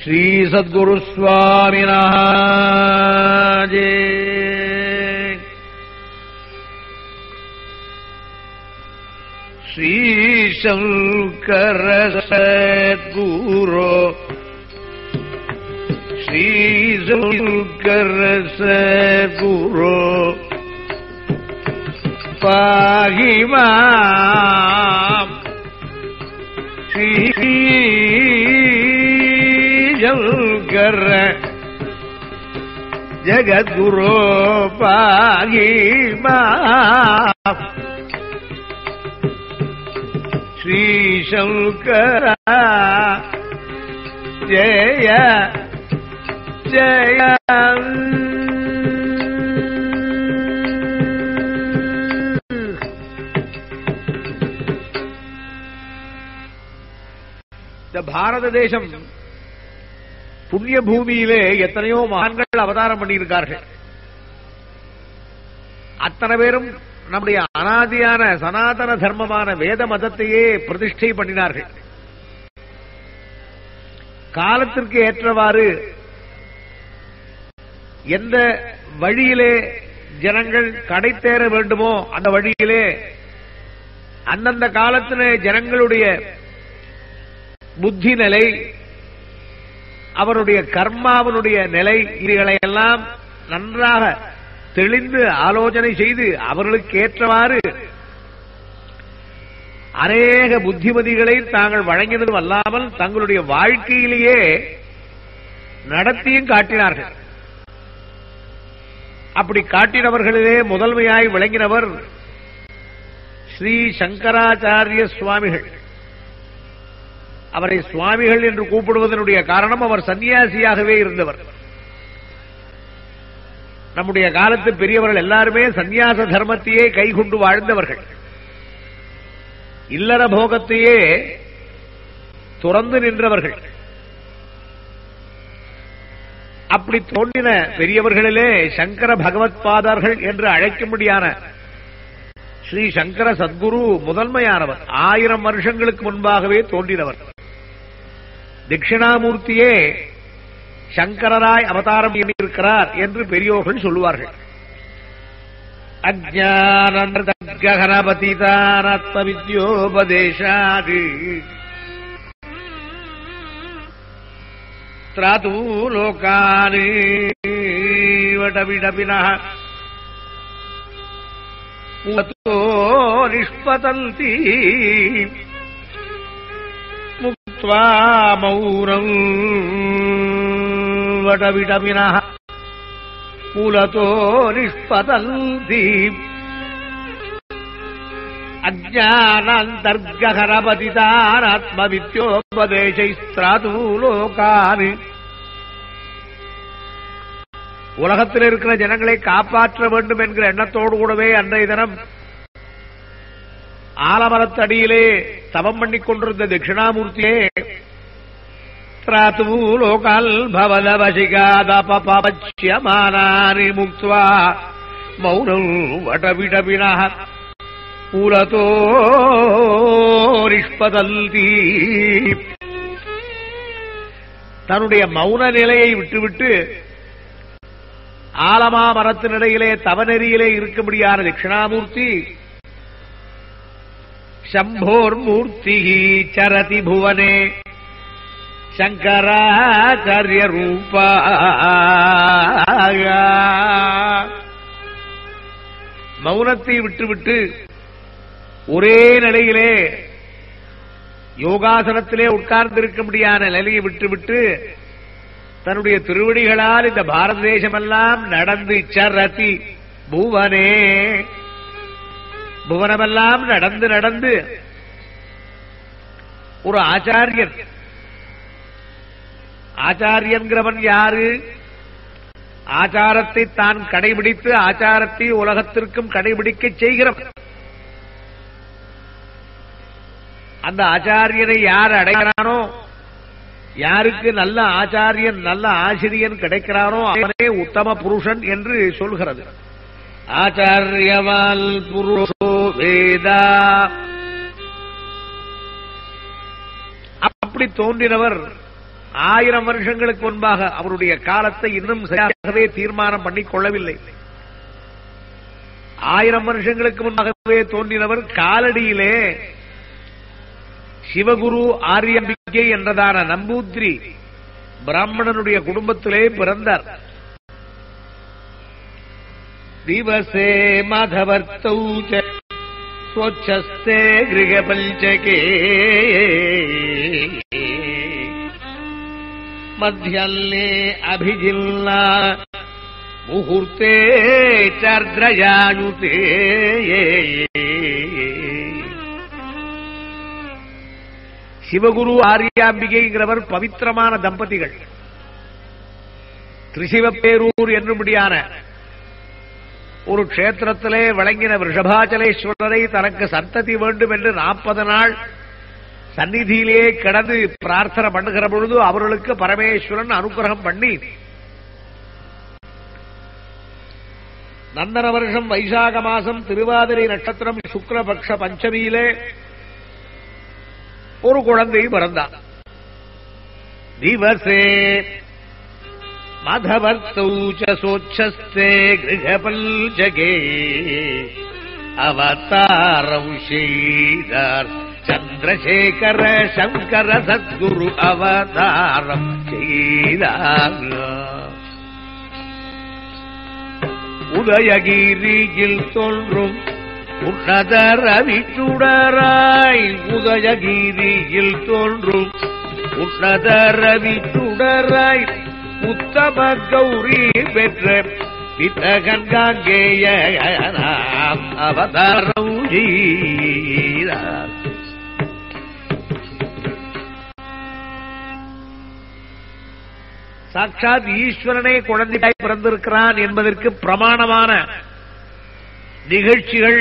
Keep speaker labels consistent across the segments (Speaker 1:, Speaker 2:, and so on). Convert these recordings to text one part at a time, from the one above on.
Speaker 1: श्री सद्गुरु स्वामिनः जय। श्री शंकर सद्गुरु श्री शंकर सद्गुरु पाहि माम् श्री शंकर जगद्गुरु पाहि माम् श्री शंकर जय जय। இந்த பாரத தேசம் புண்ணிய பூமியிலே எத்தனையோ மகான்கள் அவதாரம் பண்ணியிருக்கார்கள். அத்தனை பேரும் நம்முடைய அனாதியான சனாதன தர்மமான வேத மதத்தையே பிரதிஷ்டை பண்ணினார்கள். காலத்திற்கு ஏற்றவாறு எந்த வழியிலே ஜனங்கள் கடை தேர வேண்டுமோ அந்த வழியிலே அந்தந்த காலத்திலே ஜனங்களுடைய புத்தி நிலை, அவருடைய கர்மாவனுடைய நிலை, இதுகளையெல்லாம் நன்றாக தெளிந்து ஆலோசனை செய்து அவர்களுக்கு ஏற்றவாறு அநேக புத்திமதிகளை தாங்கள் வழங்கினதும் அல்லாமல் தங்களுடைய வாழ்க்கையிலேயே நடத்தியும் காட்டினார்கள். அப்படி காட்டினவர்களிலே முதன்மையாய் விளங்கினவர் ஸ்ரீ சங்கராச்சாரிய சுவாமிகள். அவரை சுவாமிகள் என்று கூப்பிடுவதனுடைய காரணம் அவர் சன்னியாசியாகவே இருந்தவர். நம்முடைய காலத்து பெரியவர்கள் எல்லாருமே சந்நியாச தர்மத்தையே கைகொண்டு வாழ்ந்தவர்கள். இல்லற போகத்தையே துறந்து நின்றவர்கள். அப்படி தோன்றின பெரியவர்களிலே சங்கர பகவத் பாதர்கள் என்று அழைக்கும்படியான ஸ்ரீ சங்கர சத்குரு முதன்மையானவர். 1000 வருஷங்களுக்கு முன்பாகவே தோன்றினவர். தட்சிணாமூர்த்தியே சங்கரராய் அவதாரம் பண்ணியிருக்கிறார் என்று பெரியோர்கள் சொல்லுவார்கள். அஜ்ஞானபதிதானாத்ம வித்யோபதேசாதி த்ராது லோகானி வடவிடபினஹ பூதோ நிஷ்பதந்தி முக்த்வா மௌனம் வடவிடபினஹ மூலதோ நிஷ்பதந்தி அஜ்ஞானாந்தர்கஹரபதிதானாத்ம வித்யோபதேசைஸ்த்ராது லோகானி. உலகத்தில் இருக்கிற ஜனங்களை காப்பாற்ற வேண்டும் என்கிற எண்ணத்தோடு கூடவே அன்றைய தினம் ஆலமரத்தடியிலே தவம் பண்ணிக் கொண்டிருந்த தட்சிணாமூர்த்தியே த்ராது லோகால் பவலவசிகாதபபச்யமானானி முக்த்வா மௌனம் வடவிடபினஹ பூலதோ நிஷ்பதந்தி. தன்னுடைய மௌன நிலையை விட்டுவிட்டு ஆலமா மரத்தினிடையிலே தவநெறியிலே இருக்கும்படியான தட்சிணாமூர்த்தி சம்போர்மூர்த்தி சரதி புவனே சங்கராச்சாரிய ரூபா. மௌனத்தை விட்டுவிட்டு ஒரே நிலையிலே யோகாசனத்திலே உட்கார்ந்திருக்கும்படியான நிலையை விட்டுவிட்டு தன்னுடைய திருவடிகளால் இந்த பாரத தேசமெல்லாம் நடந்து சரதி புவனே, புவனமெல்லாம் நடந்து நடந்து ஒரு ஆச்சாரியன். ஆச்சாரியன்கிறவன் யாரு? ஆச்சாரத்தை தான் கடைபிடித்து ஆச்சாரத்தை உலகத்திற்கும் கடைபிடிக்க செய்கிறவன். அந்த ஆச்சாரியனை யார் அடைகிறானோ, யாருக்கு நல்ல ஆச்சாரியன் நல்ல ஆசிரியன் கிடைக்கிறானோ அவனே உத்தம புருஷன் என்று சொல்கிறது. ஆச்சாரியவால் புருஷோ வேதா. அப்படி தோன்றினவர் 1000 வருஷங்களுக்கு முன்பாக அவருடைய காலத்தை இன்னும் சரியாகவே தீர்மானம் பண்ணிக் கொள்ளவில்லை. 1000 வருஷங்களுக்கு முன்பாகவே தோன்றினவர் காலடியிலே சிவகுரு ஆரியம்பிகை என்றதான நம்பூத்ரி பிராமணனுடைய குடும்பத்திலே பிறந்தார். திவசே மாதவர்த்தௌ ஸ்வச்சஸ்தே கிருஹபஞ்சகே மத்யல்லே அபிஜில்லா முகூர்த்தே சர்த்ரயாயுதே. சிவகுரு ஆரியாம்பிகைங்கிறவர் பவித்திரமான தம்பதிகள். திரிசிவப்பேரூர் என்னும்படியான ஒரு க்ஷேத்திரத்திலே வழங்கின ரிஷபாச்சலேஸ்வரரை தனக்கு சந்ததி வேண்டும் என்று 40 நாள் சந்நிதியிலே கிடந்து பிரார்த்தனை பண்ணுகிற பொழுது அவர்களுக்கு பரமேஸ்வரன் அனுகிரகம் பண்ணி நந்தன வருஷம் வைசாக மாசம் திருவாதிரை நட்சத்திரம் சுக்லபக்ஷ பஞ்சமியிலே ஒரு குழந்தை பிறந்தார். திவசே மதவர்த்தௌ சோச்சஸ்தே கிருஹபஞ்சகே அவதாரம் செய்தார் சந்திரசேகர சங்கர சத்குரு அவதாரம் செய்தார். உதயகிரியில் தோன்றும் உன்னத ரவிச்சுடராய் உதயகிரியில் தோன்றும் உன்னத ரவிச்சுடராய் உத்தம கௌரி பெற்ற பித்தகன்காங்கேய அவதாரம் செய்தார். சாட்சாத் ஈஸ்வரனே குழந்தையாய் பிறந்திருக்கிறான் என்பதற்கு பிரமாணமான நிகழ்ச்சிகள்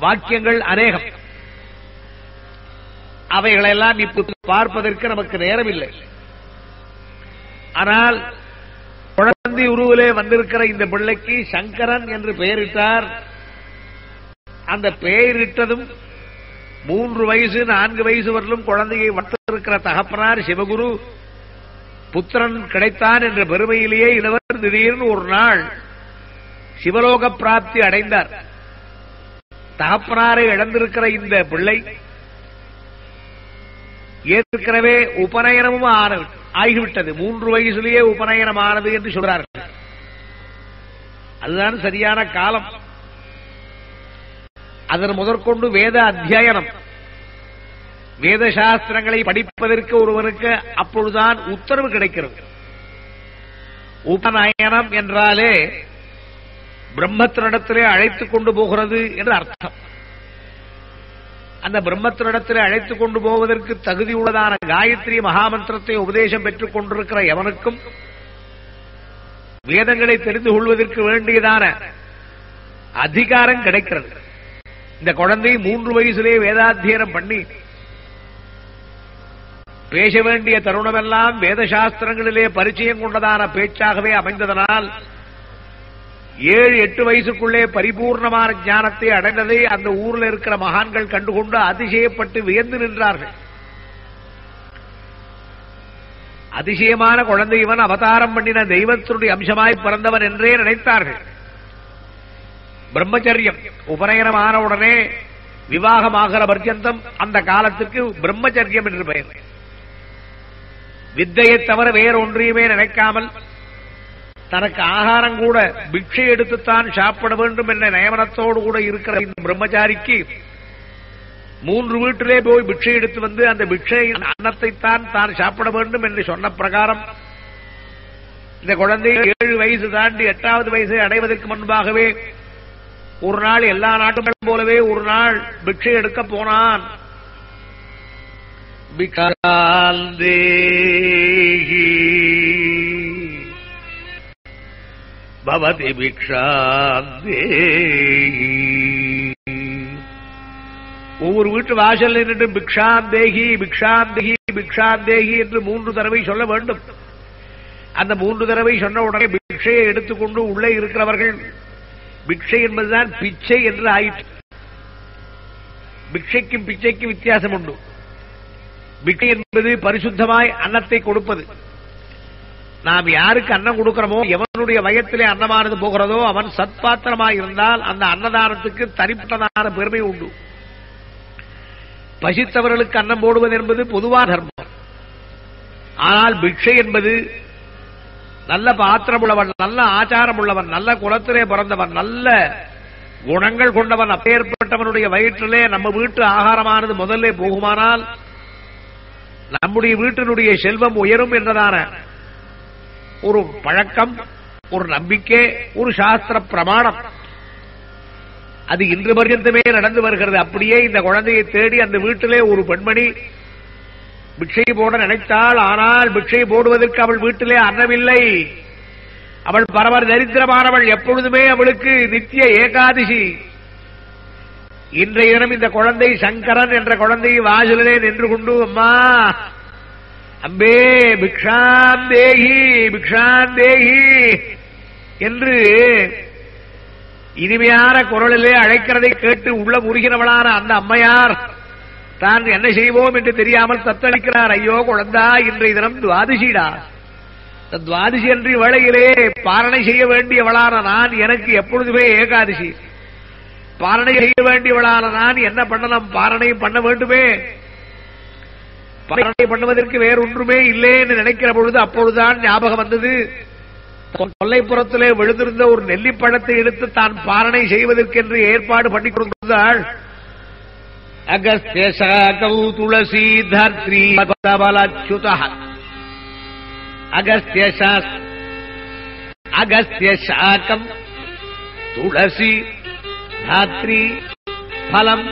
Speaker 1: வாக்கியங்கள் அநேகம். அவைகளெல்லாம் இப்போது பார்ப்பதற்கு நமக்கு நேரமில்லை. ஆனால் குழந்தை உருவிலே வந்திருக்கிற இந்த பிள்ளைக்கு சங்கரன் என்று பெயரிட்டார். அந்த பெயரிட்டதும் 3 வயசு 4 வயசு வரலும் குழந்தையை வளர்த்திருக்கிற தகப்பனார் சிவகுரு புத்திரன் கிடைத்தான் என்ற பெருமையிலேயே இளவர் திடீர்னு ஒரு நாள் சிவலோக பிராப்தி அடைந்தார். தகப்பனாரை இழந்திருக்கிற இந்த பிள்ளை ஏற்கனவே உபநயனமும் ஆகிவிட்டது. 3 வயசுலேயே உபநயனம் ஆனது என்று சொல்றார்கள். அதுதான் சரியான காலம். அதன் முதற்கொண்டு வேத அத்தியனம், வேத சாஸ்திரங்களை படிப்பதற்கு ஒருவனுக்கு அப்பொழுதுதான் உத்தரவு கிடைக்கிறது. உபநயனம் என்றாலே பிரம்மத்தினிடத்திலே அழைத்துக் கொண்டு போகிறது என்று அர்த்தம். அந்த பிரம்மத்தினிடத்திலே அழைத்துக் கொண்டு போவதற்கு தகுதியுள்ளதான காயத்ரி மகாமந்திரத்தை உபதேசம் பெற்றுக் கொண்டிருக்கிற எவனுக்கும் வேதங்களை தெரிந்து கொள்வதற்கு வேண்டியதான அதிகாரம் கிடைக்கிறது. இந்த குழந்தை 3 வயசிலே வேதாத்தியனம் பண்ணி பேச வேண்டிய தருணமெல்லாம் வேத சாஸ்திரங்களிலே பரிச்சயம் கொண்டதான பேச்சாகவே அமைந்ததனால் 7-8 வயசுக்குள்ளே பரிபூர்ணமான ஞானத்தை அடைந்ததை அந்த ஊரில் இருக்கிற மகான்கள் கண்டுகொண்டு அதிசயப்பட்டு வியந்து நின்றார்கள். அதிசயமான குழந்தை இவன் அவதாரம் பண்ணின தெய்வத்தினுடைய அம்சமாய் பிறந்தவன் என்றே நினைத்தார்கள். பிரம்மச்சரியம் உபநயனமான உடனே விவாகமாகிற பர்யந்தம் அந்த காலத்துக்கு பிரம்மச்சரியம் என்று பெயர். வித்தையை தவிர வேறொன்றையுமே நினைக்காமல் தனக்கு ஆகாரம் கூட பிக்ஷை எடுத்துத்தான் சாப்பிட வேண்டும் என்ற நியமனத்தோடு கூட இருக்கிற இந்த பிரம்மச்சாரிக்கு 3 வீட்டிலே போய் பிக்ஷை எடுத்து வந்து அந்த பிக்ஷை அன்னத்தைத்தான் தான் சாப்பிட வேண்டும் என்று சொன்ன பிரகாரம் இந்த குழந்தை 7 வயசு தாண்டி 8வது வயசை அடைவதற்கு முன்பாகவே ஒரு நாள் எல்லா நாட்டுகளும் போலவே ஒரு நாள் பிக்ஷை எடுக்க போனான். பவதி பிக்ஷாந்தே. ஒவ்வொரு வீட்டு வாசல் நின்று பிக்ஷாந்தேகி பிக்ஷாந்தேகி பிக்ஷாந்தேகி என்று 3 தடவை சொல்ல வேண்டும். அந்த 3 தடவை சொன்ன உடனே பிக்ஷையை எடுத்துக்கொண்டு உள்ளே இருக்கிறவர்கள் பிக்ஷை என்பதுதான் பிச்சை என்று ஆயிற்று. பிக்ஷைக்கும் பிச்சைக்கும் வித்தியாசம் உண்டு. பிக்ஷை என்பது பரிசுத்தமாய் அன்னத்தை கொடுப்பது. நாம் யாருக்கு அன்னம் கொடுக்கிறோமோ, எவனுடைய வயத்திலே அன்னமானது போகிறதோ அவன் சத்பாத்திரமாய் இருந்தால் அந்த அன்னதானத்துக்கு தனிப்பட்டதான பெருமை உண்டு. பசித்தவர்களுக்கு அன்னம் போடுவது என்பது பொதுவான தர்மம். ஆனால் பிக்ஷை என்பது நல்ல பாத்திரம் உள்ளவன், நல்ல ஆச்சாரம் உள்ளவன், நல்ல குலத்திலே பிறந்தவன், நல்ல குணங்கள் கொண்டவன், அப்பேற்பட்டவனுடைய வயிற்றிலே நம்ம வீட்டு ஆகாரமானது முதல்ல போகுமானால் நம்முடைய வீட்டினுடைய செல்வம் உயரும் என்றதான ஒரு பழக்கம், ஒரு நம்பிக்கை, ஒரு சாஸ்திர பிரமாணம் அது இன்று பர்யந்தமே நடந்து வருகிறது. அப்படியே இந்த குழந்தையை தேடி அந்த வீட்டிலே ஒரு பெண்மணி பிக்ஷை போட நினைத்தாள். ஆனால் பிக்ஷை போடுவதற்கு அவள் வீட்டிலே அன்னமில்லை. அவள் பரம தரித்திரமானவள். எப்பொழுதுமே அவளுக்கு நித்திய ஏகாதசி. இன்றைய தினம் இந்த குழந்தை சங்கரன் என்ற குழந்தை வாசலிலே நின்று கொண்டு, அம்மா அம்பே பிக்ஷாம் தேகி பிக்ஷாம் தேகி என்று இனிமையான குரலிலே அழைக்கிறதை கேட்டு உள்ள முருகினவளான அந்த அம்மையார் தான் என்ன செய்வோம் என்று தெரியாமல் தத்தளிக்கிறார். ஐயோ குழந்தா, இன்றைய தினம் துவாதசிடா. துவாதசி அன்றி வேளையிலே பாரணை செய்ய வேண்டியவளான நான், எனக்கு எப்பொழுதுமே ஏகாதசி. பாரணை செய்ய வேண்டியவளான நான் என்ன பண்ணலாம்? பாரணை பண்ண வேண்டுமே. பாரணை பண்ணுவதற்கு வேறொன்றுமே இல்லை என்று நினைக்கிற பொழுது அப்பொழுதுதான் ஞாபகம் வந்தது. கொல்லைப்புறத்திலே விழுந்திருந்த ஒரு நெல்லிப்பழத்தை எடுத்து தான் பாரணை செய்வதற்கென்று ஏற்பாடு பண்ணிக் கொடுத்தாள். அகஸ்திய சாகௌ துளசி தர்த்ரி பலச்சுதஹ. அகஸ்திய சாகம் துளசி தாத்ரி பலம்.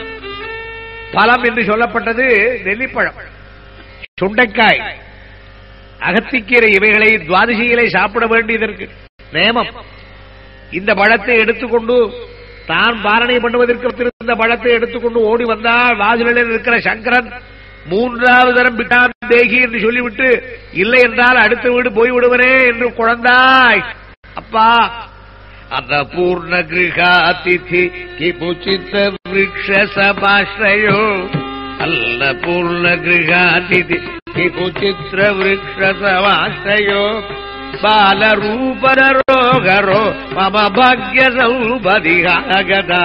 Speaker 1: பலம் என்று சொல்லப்பட்டது நெல்லிப்பழம், சுண்டைக்காய், அகத்திக்கீரை, இவைகளை துவாதசியிலே சாப்பிட வேண்டியதற்கு நேமம். இந்த பழத்தை எடுத்துக்கொண்டு தான் பாரணை பண்ணுவதற்கு இந்த பழத்தை எடுத்துக்கொண்டு ஓடி வந்தால் வாசலில் இருக்கிற சங்கரன் மூன்றாவது தரம் பிட்டான் தேகி என்று சொல்லிவிட்டு, இல்லை என்றால் அடுத்த வீடு போய்விடுவனே என்று, குழந்தாய் அப்பா அன்னபூர்ண கிருஹாதிதி கிபுசித்த விருக்ஷ சபாஸ்ரயோ. அன்னபூர்ண கிருஹாதிதி கிபுசித்ர விருக்ஷ சபாஸ்ரயோ. பாலரூபதரோகரோ மம பாக்ய சௌபதிகாகதா.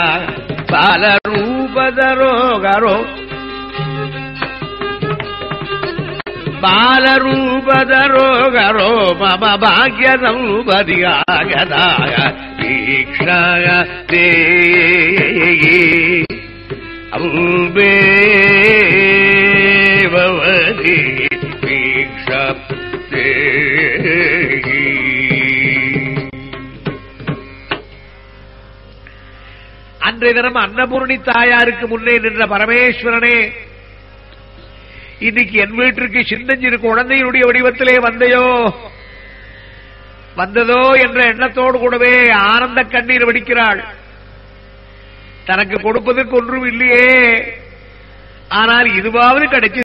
Speaker 1: பாலரூபதரோகரோ பாலரூபதரோகரோ மம பாக்ய சௌபதிகாகதா. தீக்ஷாய தேகி அம்பே பவதி தீக்ஷா தேகி. அன்றைய தினம் அன்னபூர்ணி தாயாருக்கு முன்னே நின்ற பரமேஸ்வரனே, இன்னைக்கு என் வீட்டிற்கு சின்னஞ்சிறு குழந்தையினுடைய வடிவத்திலே வந்ததோ என்ற எண்ணத்தோடு கூடவே ஆனந்த கண்ணீர் வடிக்கிறாள். தனக்கு கொடுப்பதற்கு ஒன்றும் இல்லையே, ஆனால் இதுவாவது கிடைச்சு